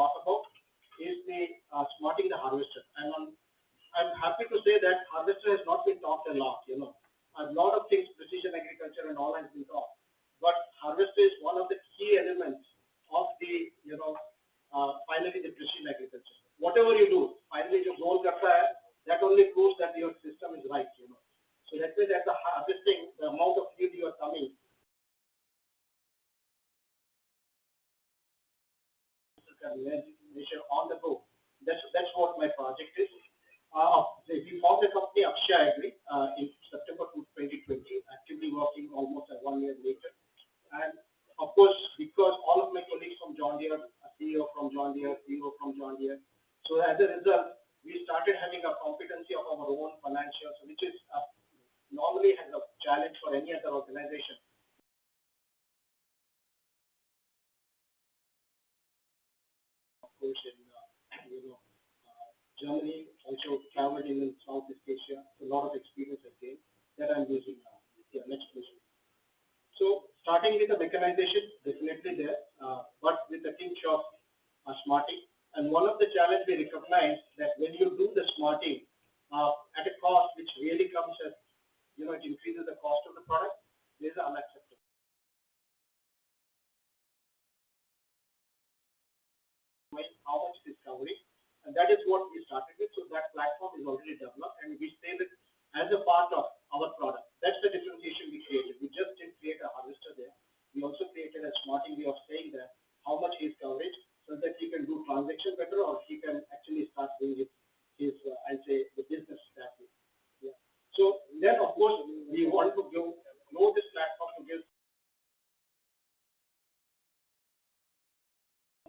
talk about is the smarting the harvester. And I'm happy to say that harvester has not been talked a lot. A lot of things, precision agriculture and all has been talked, but harvester is one of the key elements of the finally the precision agriculture. Whatever you do, finally your goal karta hai, that only proves that your system is right. So that means at the harvesting, the amount of yield you are coming measure on the go. That's what my project is. We formed a company, Akshay Agri, in September 2020, actively working almost 1 year later. And of course, because all of my colleagues from John Deere, a CEO from John Deere, CEO from John Deere, so as a result, we started having a competency of our own financials, which is normally has a challenge for any other organization. Of course, in Germany, also traveled in Southeast Asia, a lot of experience again that I'm using now. Yeah, next question. So starting with the mechanization, definitely there, but with a tinge of smarting. And one of the challenges we recognize that when you do the smarting at a cost which really comes as, it increases the cost of the product, this is unacceptable. How much is covering? And that is what we started with. So that platform is already developed and we say that as a part of our product. That's the differentiation we created. We just didn't create a harvester there. We also created a smarting way of saying that how much is coverage so that he can do transaction better or he can actually start doing his I'll say the business that way. Yeah. So then of course we want to grow this platform to give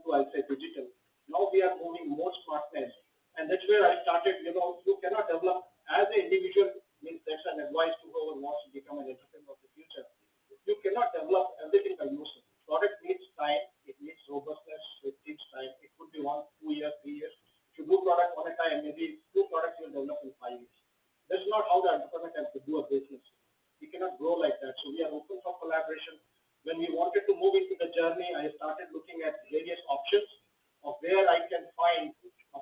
I'll say digital. Now we are moving more smartness, and that's where I started. You cannot develop as an individual. Means that's an advice to whoever wants to become an entrepreneur of the future. You cannot develop everything by yourself. Product needs time. It needs robustness. It needs time. It could be 1, 2 years, 3 years. If you do product one at a time, maybe 2 products you'll develop in 5 years. That's not how the entrepreneur can do a business. We cannot grow like that. So we are open for collaboration. When we wanted to move into the journey, I started looking at various options of where I can find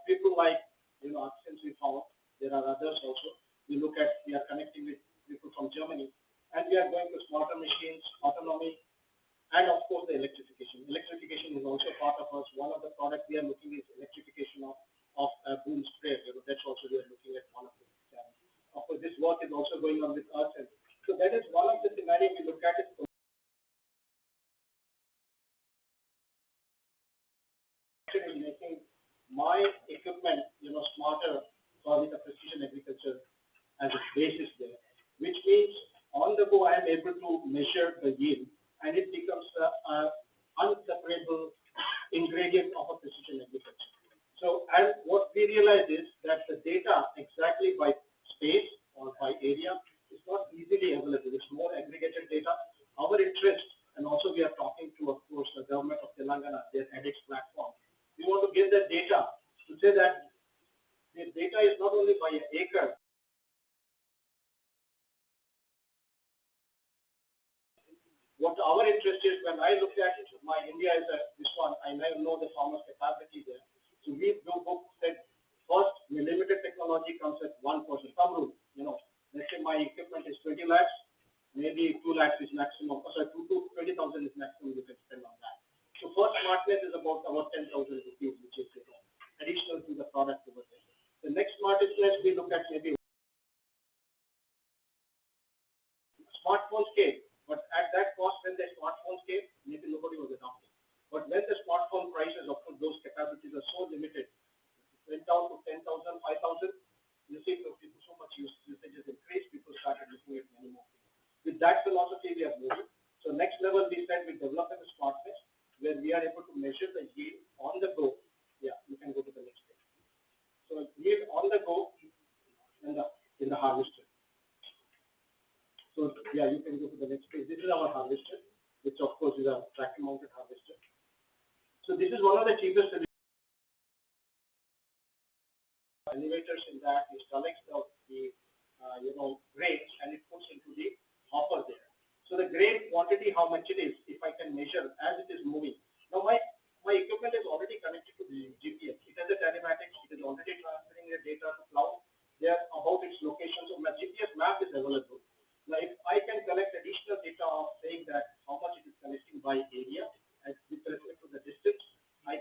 people like, since we found, there are others also. We are connecting with people from Germany, and we are going to smarter machines, autonomy, and of course the electrification. Electrification is also part of us. One of the products we are looking is electrification of a boom sprayer. That's also we are looking at one of the challenges. Of course, this work is also going on with us, and so that is one of the scenarios we look at it. Is making my equipment, smarter for the precision agriculture as a basis there, which means on the go I am able to measure the yield, and it becomes an unseparable ingredient of a precision agriculture. So, and what we realize is that the data exactly by space or by area is not easily available. It's more aggregated data. Our interest, and also we are talking to, of course, the government of Telangana, their edX platform. We want to give the data to say that the data is not only by an acre. What our interest is, when I look at it, my India is this one, I know the farmer's capacity there. So we do book that first limited technology comes at 1%. Some rule, let's say my equipment is 20 lakhs, maybe 2 lakhs is maximum, 20,000 is maximum you can spend on that. So first smartness is about 10,000 rupees, which is additional to the product over there. The next smartness we look at maybe smartphones came, but at that cost when the smartphones came, maybe nobody was adopting. But when the smartphone prices, of course, those capabilities are so limited, went down to 10,000, 5,000, you see people so much usage has increased, people started looking at many more things. With that philosophy we are moving. So next level we said we developed a smartness where we are able to measure the yield on the go. Yeah, you can go to the next page. So yield on the go in the harvester. So yeah, you can go to the next page. This is our harvester, which of course is a tractor mounted harvester. So this is one of the cheapest elevators in that it collects the grains and it puts into the hopper there. So the grain quantity, how much it is, if I can measure as it is moving. Now my equipment is already connected to the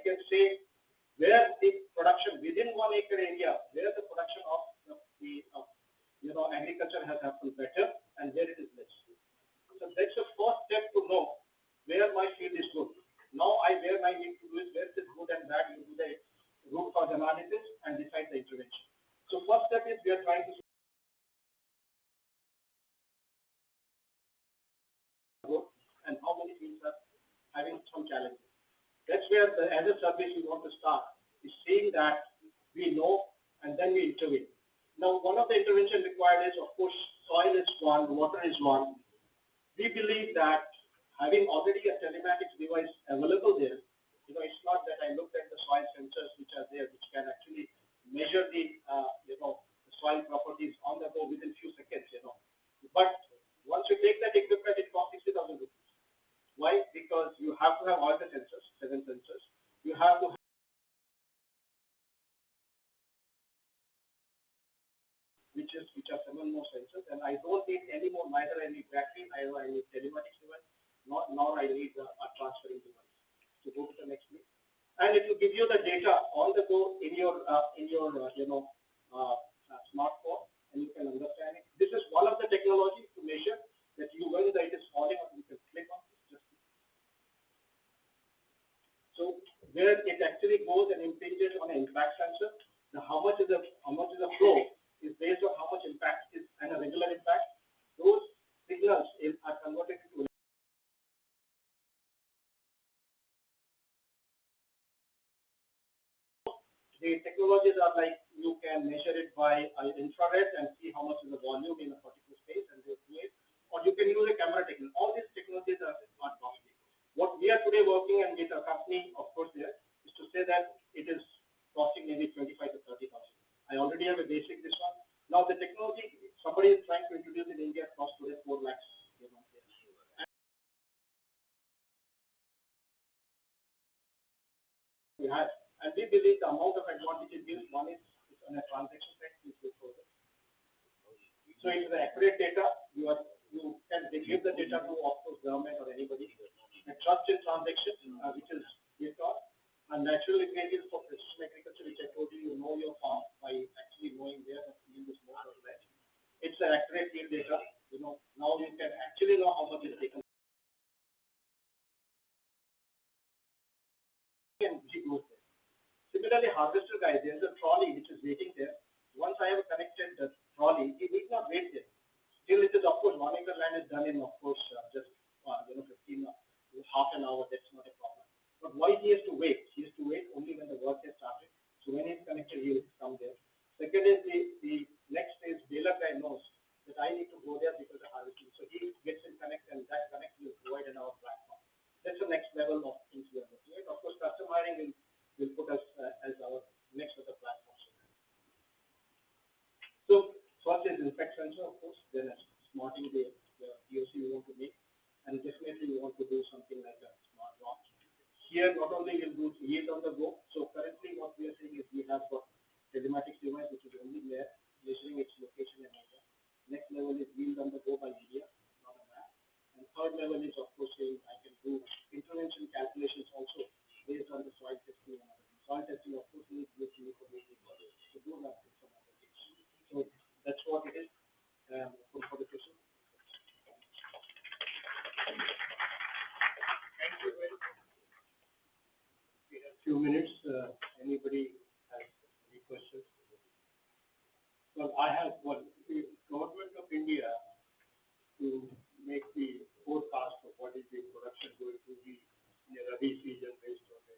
can say where the production within 1 acre area, where the production of the agriculture has happened better and where it is less. So that's the first step to know where my field is good. Now where I need to do is where it is good and bad, you do the root cause analysis and decide the intervention. So first step is we are trying to and how many fields are having some challenges. That's where as a service we want to start, is seeing that we know and then we intervene. Now one of the intervention required is of course soil is one, water is one. We believe that having already a telematics device available there, it's not that I looked at the soil sensors which are there, which can actually measure the soil properties on the go within few seconds. But once you take that equipment, it costs 60,000 rupees. Why? Because you have to have all the sensors, 7 sensors. You have to which are 7 more sensors, and I don't need any more, neither I need battery, neither I need telematics device, nor I need a transferring device. So go to the next page, and it will give you the data on the go in your smartphone, and you can understand it. This is one of the technology to measure that you when it is falling, you can click on it. So where it actually goes and impinges on an impact sensor, how much is the flow is based on how much impact is and a regular impact. Those signals are converted to the technologies are like you can measure it by infrared and see how much is the volume in a particular space and do it, or you can use a camera technology. All these technologies are costly. What we are today working and with a company, of course, there is to say that it is costing maybe 25 to 30,000. I already have a basic this one. Now the technology somebody is trying to introduce in India costs today 4 lakhs. We have, and we believe the amount of advantage it gives. One is on a transaction side, so it's the accurate data. You can give the data to of course government or anybody. The trust in transaction, which is based on a natural ingredients for precision agriculture, which I told you, you know your farm by actually knowing where the field is more or less. It's the accurate field data. Now you can actually know how much is taken. And similarly, harvester guys, there's a trolley which is waiting there. Once I have connected the trolley, he need not wait there. Still, it is of course 1 acre land is done in of course just 15 half an hour. That's not a problem. But why he has to wait? He has to wait only when the work has started. So when he's connected, he will come there. Second is the next is baler guy knows that I need to go there because of harvesting. So he gets in connect and that connect will provide in our platform. That's the next level of things we are looking at. Of course, custom hiring will put us as our next other platform. So first is impact sensor, of course, then smarting the POC we want to make, and definitely we want to do something like a smart lock. Here not only will do yield on the go, so currently what we are saying is we have got telematics device which is only there, measuring its location and area. Next level is yield on the go by media, not a map. And third level is of course saying I can do intervention calculations also based on the soil testing and other things. Soil testing of course needs to be to do that some other things. So that's what it is. Open for the question. Thank you very much. We have a few minutes. Anybody has any questions? Well, I have one. The government of India to make the forecast of what is the production going to be in the Rabi season based on the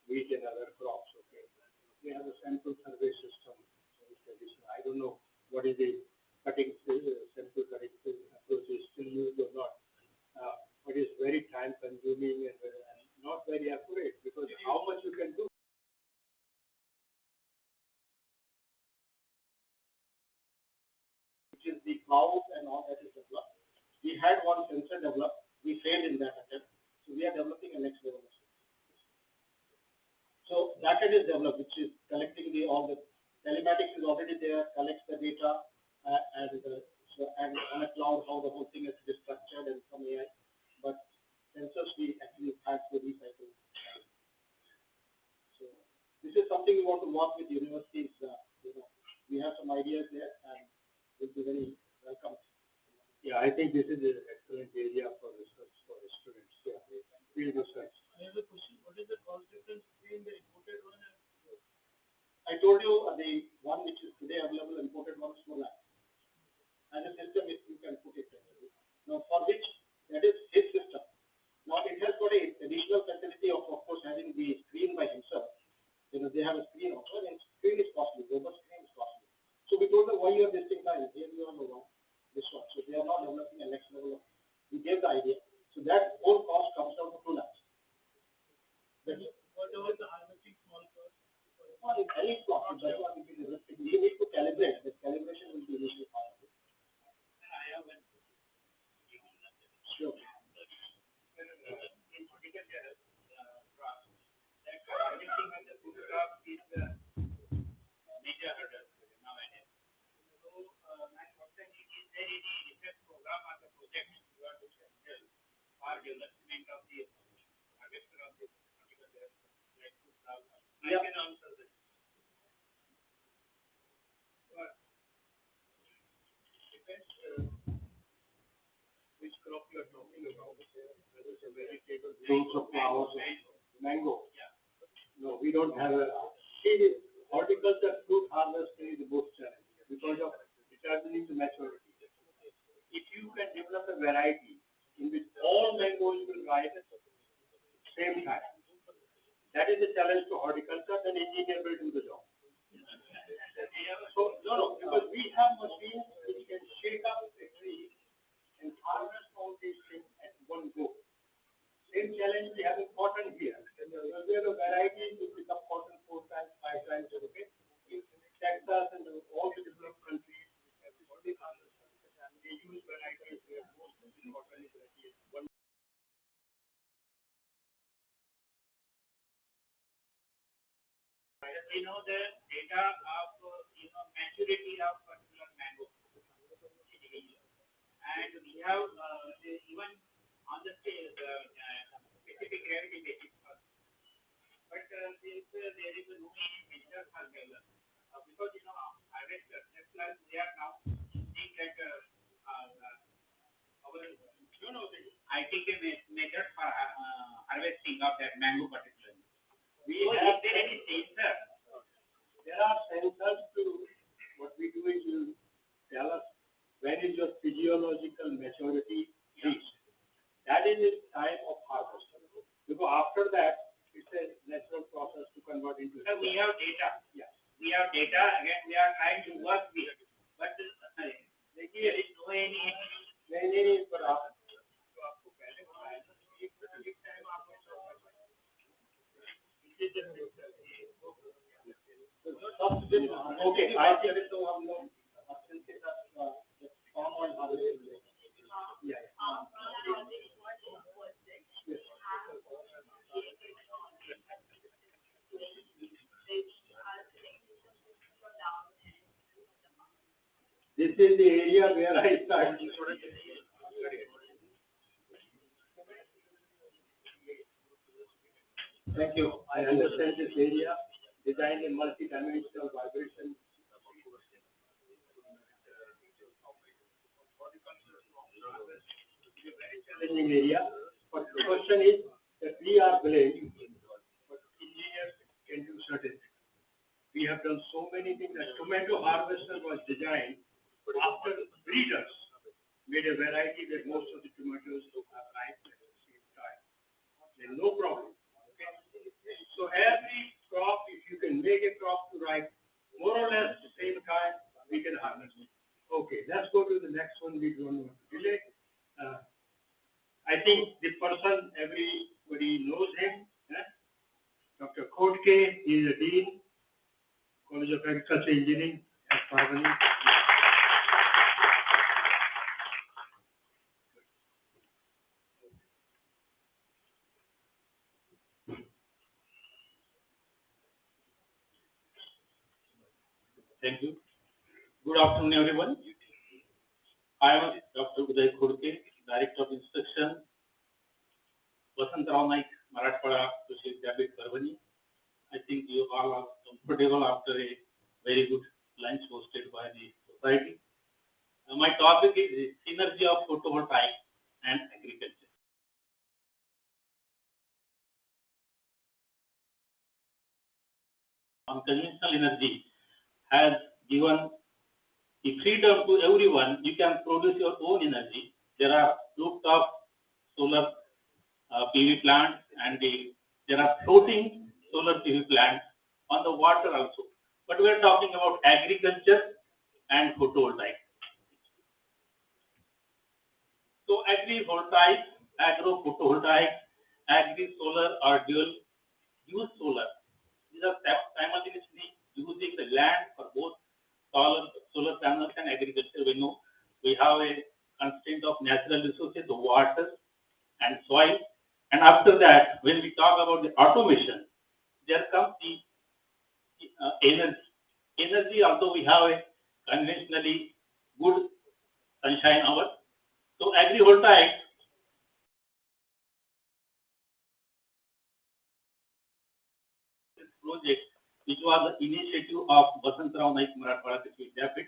wheat and other crops. Okay, we have a sample survey system. I don't know what is the cutting sample cutting approach is still used or not. But it's very time consuming and not very accurate because how much you can do. Which is the cloud and all that is developed. We had one sensor developed, we failed in that attempt. So we are developing a next level. So that is developed, which is collecting all the telematics is already there, collects the data and on a cloud how the whole thing is structured and from AI. But sensors we actually had to recycle. this is something we want to work with universities. We have some ideas there, and will be very welcome. Yeah, I think this is an excellent area for research for students. Yeah, field research. I have a question. What is the cost difference between the imported one and I told you the one which is today available imported one is 4 lakh. And the system is you can put it now for which that is his system. Now it has got a additional facility of course having the screen by himself. They have a screen also, and screen is costly. Robust screen is costly. So we told them why you are wasting time. Here you are the one. This one. So they are not developing a next level of. We gave the idea. So that whole cost comes down to 2 lakhs. What about the harvesting small cost? Well, in any cost, that's what we can do. We need to calibrate. The calibration will be initially part of it. I have one. Sure. In horticulture, that harvesting of the food crop is the major hurdle nowadays. So, my question is there any research program or the project you are doing for development of the harvester of the horticulture? I can answer this. Depends which crop you are talking about. Whether it's a vegetable, fruits or flowers, mango. Yeah. No, we don't have a. See, horticulture fruit harvesting is the most challenging because of determining the maturity. If you can develop a variety in which all mangoes will ripe at the same time, that is the challenge to horticulture, and engineer will do the job. So, no, because we have machines which can shake up a tree and harvest all these things at one go. Same challenge we have in cotton here. We have a variety which become cotton 4 times, 5 times a day. In Texas and all the developed countries, have all the harvesters, and they use varieties where most of the cotton is ready. You know the data of maturity of particular mango, and we have even on the specific gravity basis. But since there is no any measure for development, because harvesters, they are now using that ITK method for harvesting of that mango particularly. Is there any sensor? There are sensors to what we do is you tell us when is your physiological maturity reached. That is the time of harvest. Because after that, it's a natural process to convert into. We have data. Yeah. We have data. Again, we are trying to work with. But there is no any. नहीं पर तो आपको पहले बताया था कि एक time आपको ओके आज चले तो हम लोग ऑप्शन के साथ फॉर्म और This is the area where I started. Thank you. I understand this area. Design a multi-dimensional vibration. Very challenging area. But the question is that we are blamed, but engineers can do certain things. We have done so many things. The tomato harvester was designed after breeders made a variety that most of the tomatoes are ripe at the same time. There's no problem. Okay? So every crop, if you can make a crop to ripe more or less the same time, we can harvest it. Okay, let's go to the next one. We don't want to delay. I think the person, everybody knows him. Dr. Kodke, he is a dean, College of Agriculture Engineering at Parvani. Thank you. Good afternoon, everyone. I am Dr. Uday Kodke, Director of Instruction, Vasantrao Naik, Marathwada, Krishi Vidyapith, Parvani. I think you all are comfortable after a very good lunch hosted by the society. My topic is the synergy of photovoltaic and agriculture. On conventional energy has given the freedom to everyone. You can produce your own energy. There are rooftop solar PV plants and there are floating solar PV plants on the water also. But we are talking about agriculture and photovoltaic. So agri-voltaic, agro-photovoltaic, agri-solar or dual use solar. These are simultaneously using the land for both solar panels and agriculture. We know we have a constraint of natural resources, the water and soil. And after that, when we talk about the automation, there comes the energy. Energy, although we have a conventionally good sunshine hour. So agri-voltaic project, which was the initiative of Vasantrao Naik Marathwada Krishi Vidyapit.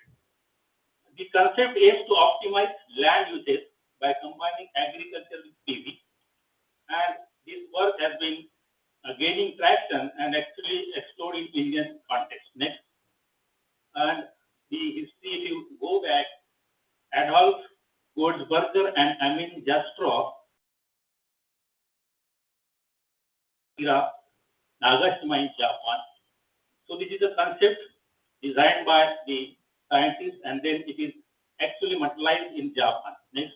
The concept aims to optimize land usage by combining agriculture with PV, and this work has been gaining traction and actually explored in Indian context. Next, and the history, if you go back, Adolf Goldsberger and Amin Jastrow era Nagashima in Japan. So this is a concept designed by the scientists and then it is actually materialized in Japan. Next,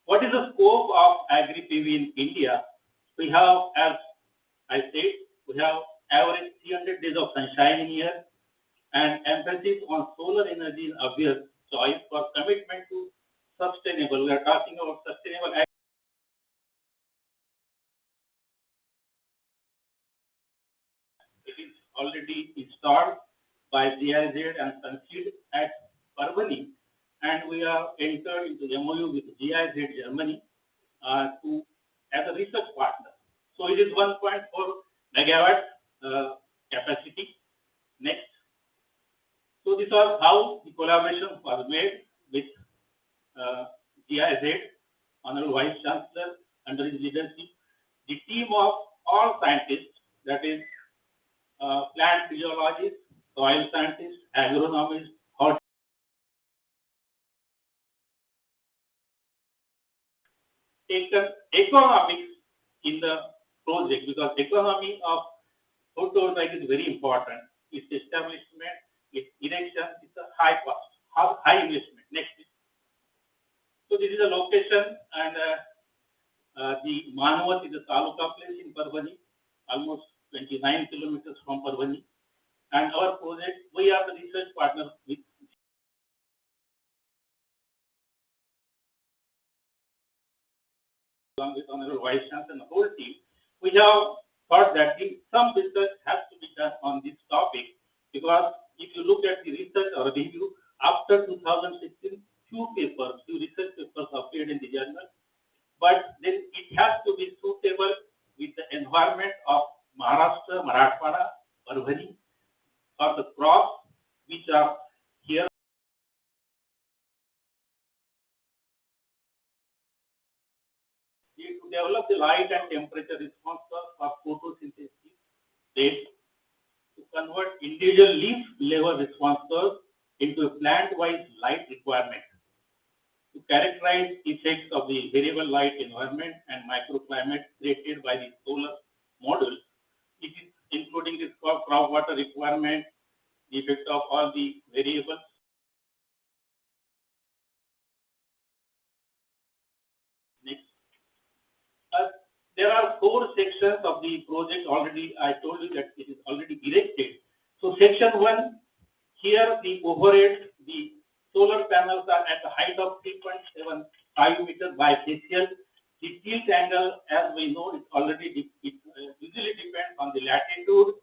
what is the scope of agri-PV in India? We have, as I said, we have average 300 days of sunshine in year and emphasis on solar energy is obvious choice for commitment to sustainable. We are talking about sustainable. It is already installed by GIZ and conceived at Parvani, and we are entered into MOU with GIZ Germany to as a research partner. So it is 1.4 megawatt capacity. Next, so this was how the collaboration was made with GIZ, Honorable Vice Chancellor, under his leadership. The team of all scientists, that is plant physiologists, soil scientists, agronomists, taken economics in the project because economy of photovoltaic is very important. Its establishment, its erection, it's a high cost, high investment. Next, so this is a location and the Manawat is a taluka place in Parvani, almost 29 kilometers from Parvani. And our project, we are the research partner with along with Honorable Vice Chancellor and the whole team. We have thought that some research has to be done on this topic because if you look at the research or review after 2016, few research papers appeared in the journal, but then it has to be suitable with the environment of Maharashtra, Marathwada, Parvani, or the crops which are here. To develop the light and temperature response for photosynthesis, they to convert individual leaf level response curve into a plant-wise light requirement to characterize effects of the variable light environment and microclimate created by the solar module. It is including the crop water requirement, the effect of all the variables. Next, uh, there are 4 sections of the project already. I told you that it is already erected. So section 1, here the overhead, the solar panels are at a height of 3.75 meters by facial. The tilt angle, as we know, it already usually depends on the latitude,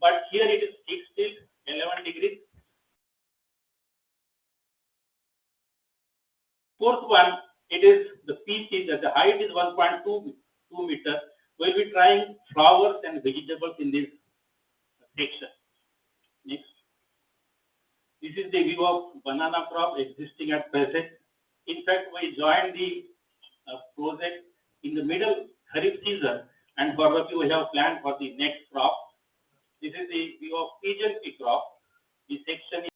but here it is fixed tilt 11 degrees. Fourth one, it is the pitch is that the height is 1.2 meter, We'll be trying flowers and vegetables in this section. Next. This is the view of banana crop existing at present. In fact, we joined the project in the middle Kharif season, and probably we have planned for the next crop. This is the view of pigeon pea crop. The section is,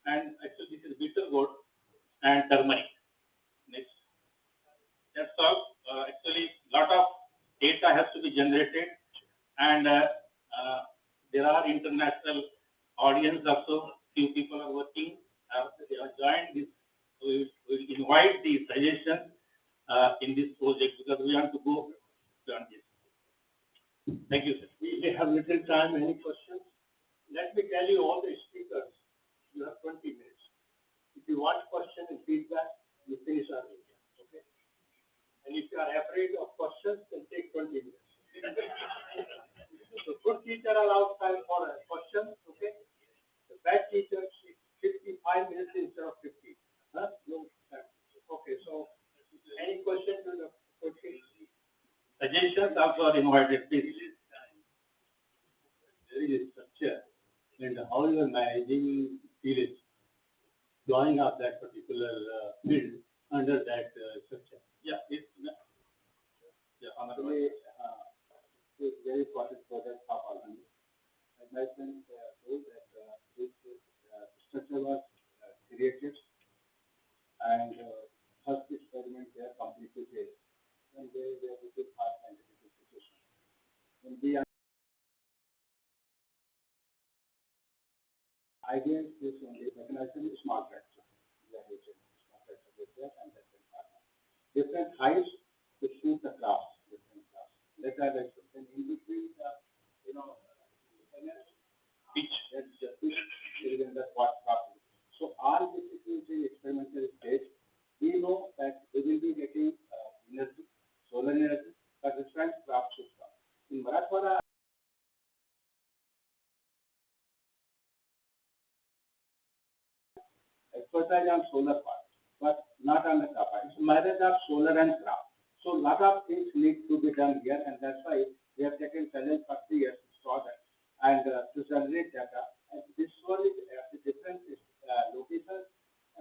and actually this is bitter gourd and turmeric. Next. That's all. Actually, lot of data has to be generated, and there are international audience also. Few people are working. They have joined this. We invite the suggestion in this project because we want to go beyond this. Thank you, sir. We have little time. Any questions? Let me tell you all the speakers. You have 20 minutes. If you want question and feedback, you finish early. Okay. And if you are afraid of questions, then take 20 minutes. So good teacher allows time for a question. Okay. The bad teacher 55 minutes instead of 50. Huh? No. Okay. So any question to the question? Suggestions also are invited, please. There is a structure, and how you are managing periods, drawing up that particular field under that structure. Yeah, it's very important for that half hour. As I told that this structure was created, and first experiment they are completed, and they are with hard scientific institution. And the idea is this only mechanism is small fracture. Small fracture is there and different heights to shoot the class, different class. Let us explain in between the, pitch, that's just pitch, within the what property. So all this is the experimental stage. We know that we will be getting energy, solar energy, but different crop system. In Marathwada, expertise on solar part, but not on the crop. It's marriage of solar and crop. So a lot of things need to be done here, and that's why we have taken challenge for 3 years to start that and to generate data. And this one is the different locations,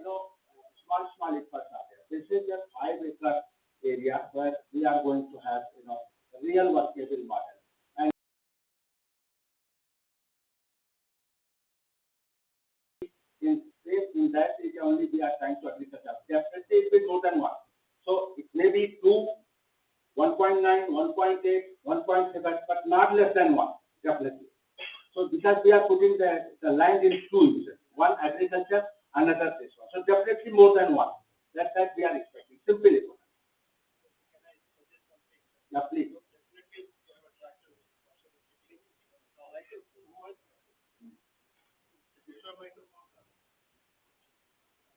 small efforts are there. This is a 5-acre area where we are going to have, real workable model. And in that area only we are trying to agriculture. Definitely it will be more than one. So it may be 2, 1.9, 1.8, 1.7, but not less than 1, definitely. So because we are putting the land in 2 uses, one agriculture, another this one. So definitely more than 1. That's that we are expecting. Simply put. Yeah, please.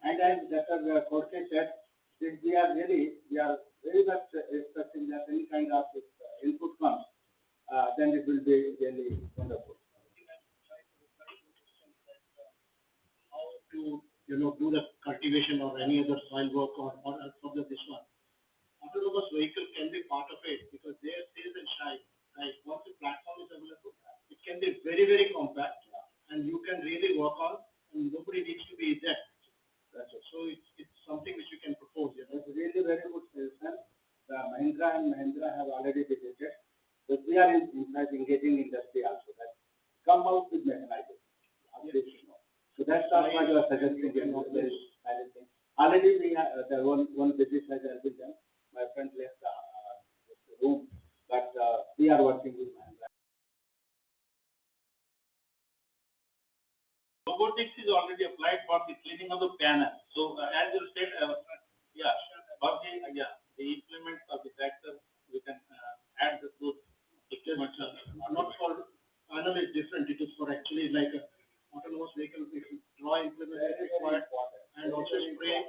And as Dr. Korte said, since we are very much expecting that any kind of input comes, then it will be really wonderful. How to do the cultivation or any other soil work or this one. Autonomous vehicle can be part of it because they are safe and shy. Right? Once the platform is available, it can be very, very compact and you can really work on and nobody needs to be there. That's it. So it's something which you can propose. It's really very good solution. Mahindra and Mahindra have already visited. But we are in fact engaging industry also. That come out with mechanization. So that's what you are suggesting. Already we have the one business has been done. My friend left the room, but we are working with Mahindra. Robotics is already applied for the cleaning of the panel. So as you said, the implement of the tractor, we can add the two equipment. Not for panel is different. It is for actually like a autonomous vehicle. Draw implement is required and also spray and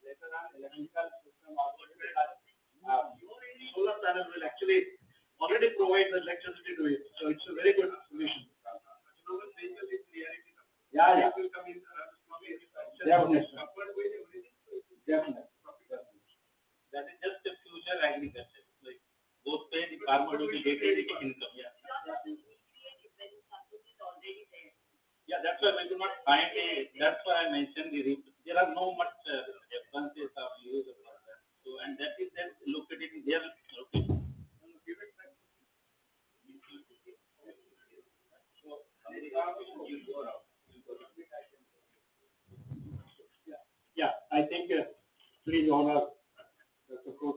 later on electrical system also. Solar panel will actually already provide the electricity to it. So it's a very good solution. Yeah. Will come in, definitely. Definitely. organic assets. Like both way the farmer will be getting income. Yeah. Yeah, that's why we do not find a, that's why I mentioned there are no much references of use of that. So, and that is then located in their location. Yeah, I think please honor the court.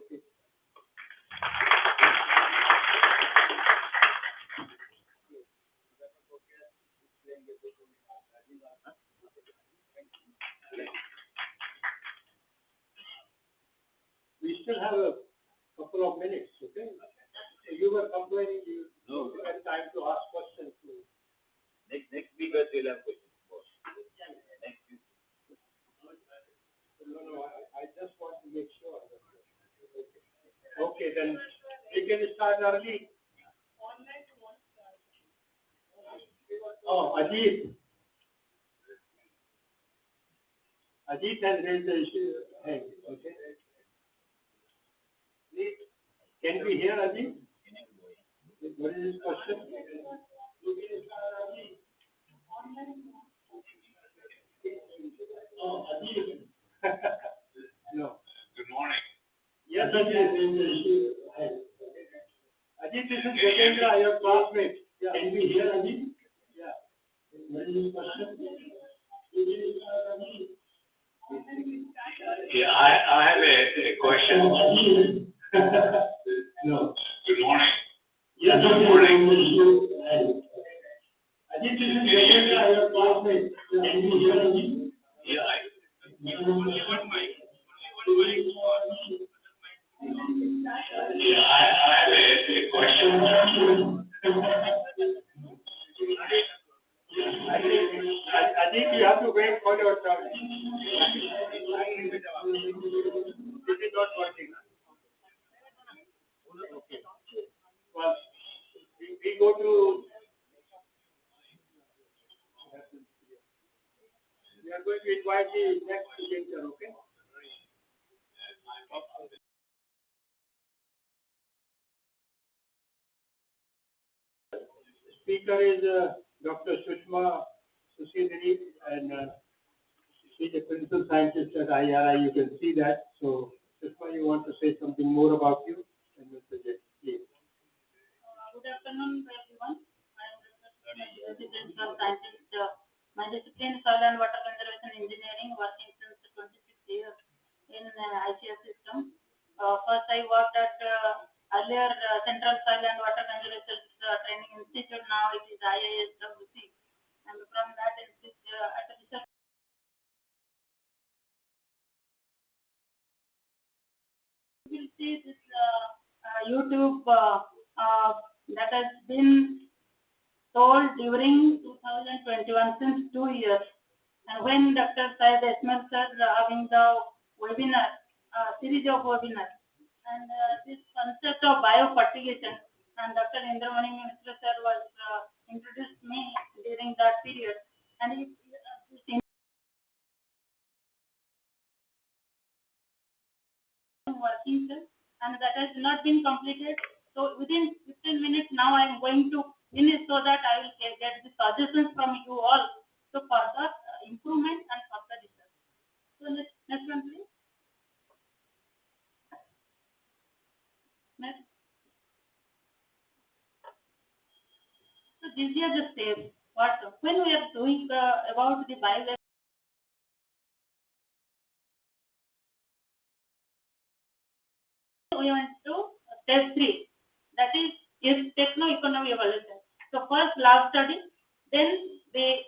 We still have a couple of minutes, okay? You were complaining you had time to ask questions. Next week we'll have questions. Next week. No, I just want to make sure. Okay, then we can start early. Oh, Ajit. Ajit has raised the issue. Hey, okay. Please, can we hear Ajit? What is his question? Oh, Ajit. No. Good morning. Yes, Ajit has raised the issue. Hey. Ajit, this is Gajendra, your classmate. Yeah. Can we hear Ajit? Yeah. What is his question? Yeah, I have a question. No. Good morning. Yes, Good morning. Ajit, this is Gajendra, your classmate. Can we hear Ajit? Yeah, only one mic. Yeah, I have a question. Ajit, you have to wait for your turn. This is not working. Okay. Well, we go to. We are going to invite the next presenter, okay? Speaker is Dr. Sushma Sushidri, and she's a principal scientist at IRI. You can see that. So, Sushma, you want to say something more about you? And we'll present, please. Good afternoon, everyone. I am the principal scientist. My discipline is soil and water conservation engineering, working since 26 years in ICS system. First, I worked at earlier Central Soil and Water Conservation Training Institute. Now it is IISWC, and from that institute at research. You will see this YouTube that has been told during 2021 since 2 years. And when Dr. Syed Esmal sir having the webinar, series of webinars, and this concept of biofertigation, and Dr. Indramani Minister sir was introduced me during that period. And this working sir, and that has not been completed. So within 15 minutes now I am going to finish so that I will get the suggestions from you all to further improvement and further research. So next one please. Next. So these are the steps. What when we are doing about the bio, we went to step 3. That is techno-economic evaluation. So first lab study, then the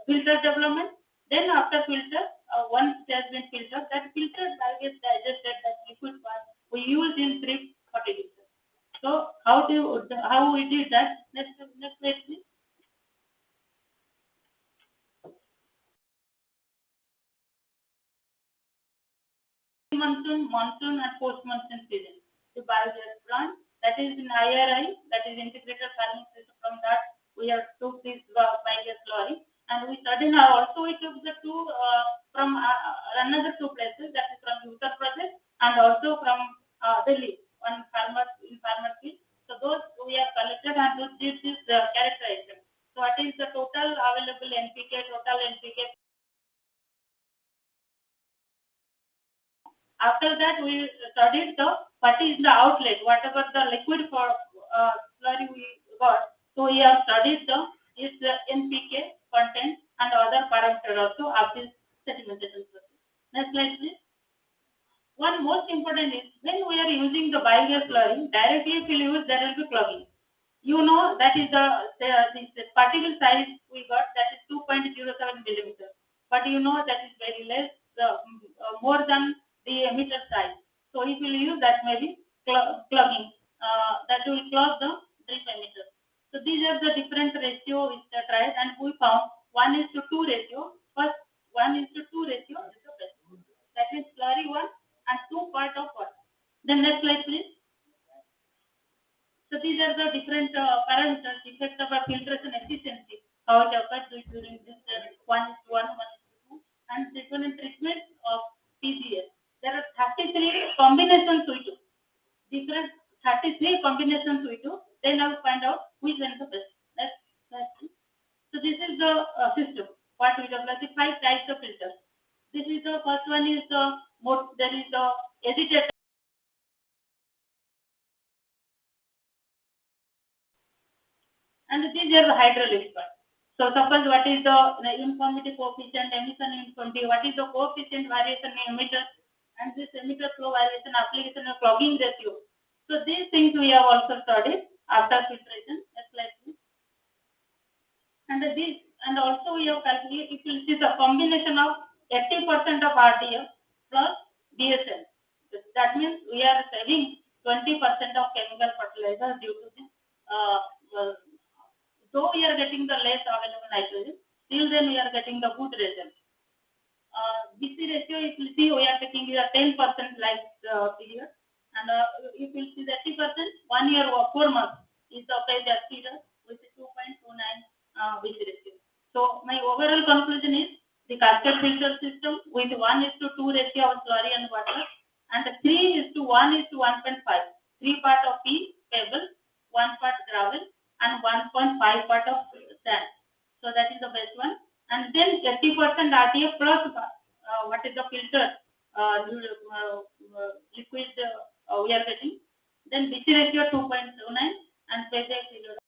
filter development, then after filter, once it has been filtered, that filter gets digested, that liquid part we use in 340 liters. So how we did that? Next slide please. Monsoon and post-monsoon season. The biogas plant, that is in IRI, that is integrated farming system. From that, we have took this biogas lorry, and we suddenly also we took the two from another two places, that is from Uttar Pradesh and also from Delhi. one farmer in farmer field. So those we have collected and this is characterization. So what is the total available NPK, total NPK. After that, we studied the what is the outlet, whatever the liquid for slurry we got. So we have studied the is the NPK content and other parameters also of this sedimentation process. Next slide, please. One most important is when we are using the biogas slurry, directly if you use, there will be clogging. You know that is the particle size we got, that is 2.07 millimeter. But you know that is very less, more than the emitter size. So if you use that, maybe clogging, that will clog the drip emitter. So these are the different ratio which are tried, and we found 1:2 ratio. First 1:2 ratio is the best. That is slurry 1 and 2 part of water. Then next slide, please. So these are the different parameters, effect of our filtration efficiency, how it occurs during this 1:1, 1:2, and different treatment of PGS. There are 33 combinations we do. Different 33 combinations we do. Then I will find out which one is the best. That's so this is the system. What we develop the 5 types of filters. This is the first one is the there is the agitator. And these are the hydraulic part. So suppose what is the uniformity coefficient, emission uniformity, what is the coefficient variation in emitter, and this emitter flow variation, application of clogging ratio. So these things we have also studied after filtration. Next slide, please. And also we have calculated, if you see the combination of 80% of RDF plus DSL. That means we are saving 20% of chemical fertilizer due to this. Though we are getting the less available nitrogen, still then we are getting the good result. BC ratio, if you see, we are taking the 10% like period, and if you see the 80%, 1 year or 4 months is the phase as period with 2.29 BC ratio. So my overall conclusion is the cascade filter system with 1:2 ratio of slurry and water, and 3:1:1.5. 3 part of pebble, 1 part gravel, and 1.5 part of sand. So that is the best one. And then 80% RTF plus what is the filter liquid we are getting. Then BC ratio 2.09 and payback period.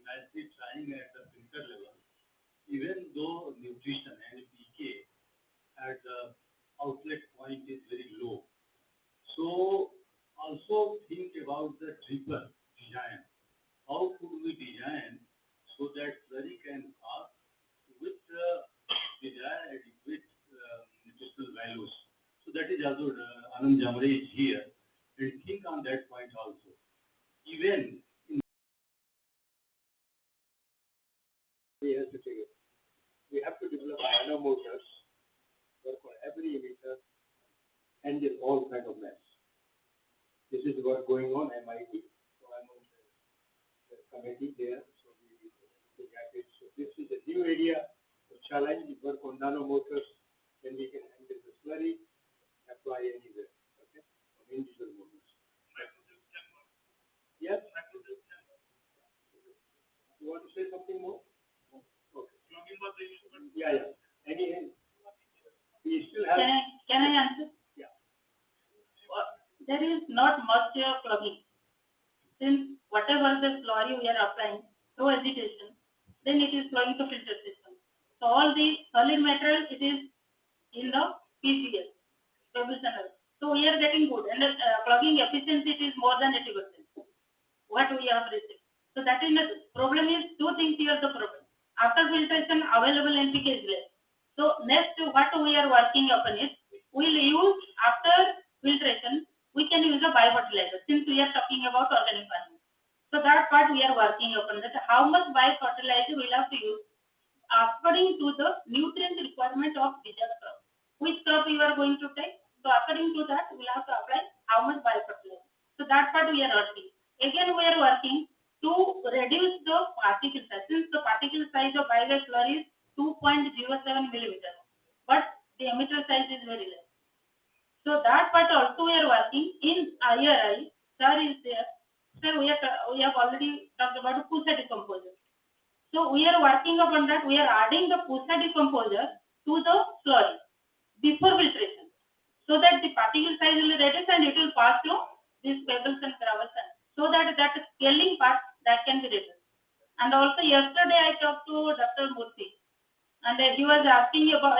Nicely trying at the filter level, even though nutrition and pK at the outlet point is very low. So also think about the dripper design. How could we design so that slurry can pass with desired adequate nutritional values? So that is also Anand Jamre is here, and think on that point also. Even We have to take it. We have to develop nanomotors for every emitter, handle all kind of mess. This is what going on MIT. So I'm on the committee there. So we look at it. So this is a new area of challenge. We work on nanomotors. Then we can handle the slurry, apply anywhere. Okay? On individual motors. Yes? You want to say something more? Okay. Yeah. Any, we still have. Can I answer? Yeah. There is not much clogging. Since whatever the slurry we are applying through agitation, then it is flowing to filter system. So all the solid material it is in the PCS, pebble channel. So we are getting good, and clogging efficiency it is more than 80%. What we have received. So that is the problem is two things here the problem. After filtration, available NPK is less. So next, what we are working upon is we will use after filtration, we can use a biofertilizer since we are talking about organic farming. So that part we are working upon that how much biofertilizer we will have to use according to the nutrient requirement of desired crop. Which crop you are going to take? So according to that, we will have to apply how much biofertilizer. So that part we are working. Again, we are working to reduce the particle size. Since the particle size of biogas slurry is 2.07 millimeter, but the emitter size is very less. So that part also we are working in IRI. Sir is there. Sir, we have already talked about Pusa decomposer. So we are working upon that. We are adding the Pusa decomposer to the slurry before filtration, so that the particle size will reduce and it will pass through these pebbles and gravels, so that scaling part that can be reduced. And also yesterday I talked to Dr. Murthy, and he was asking about,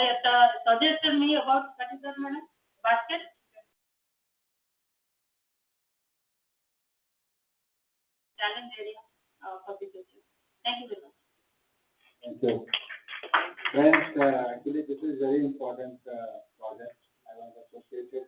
suggested me about what is that, madam? Basket. Challenge area for the future. Thank you very much. Thank you. Friends, actually this is very important project. I was associated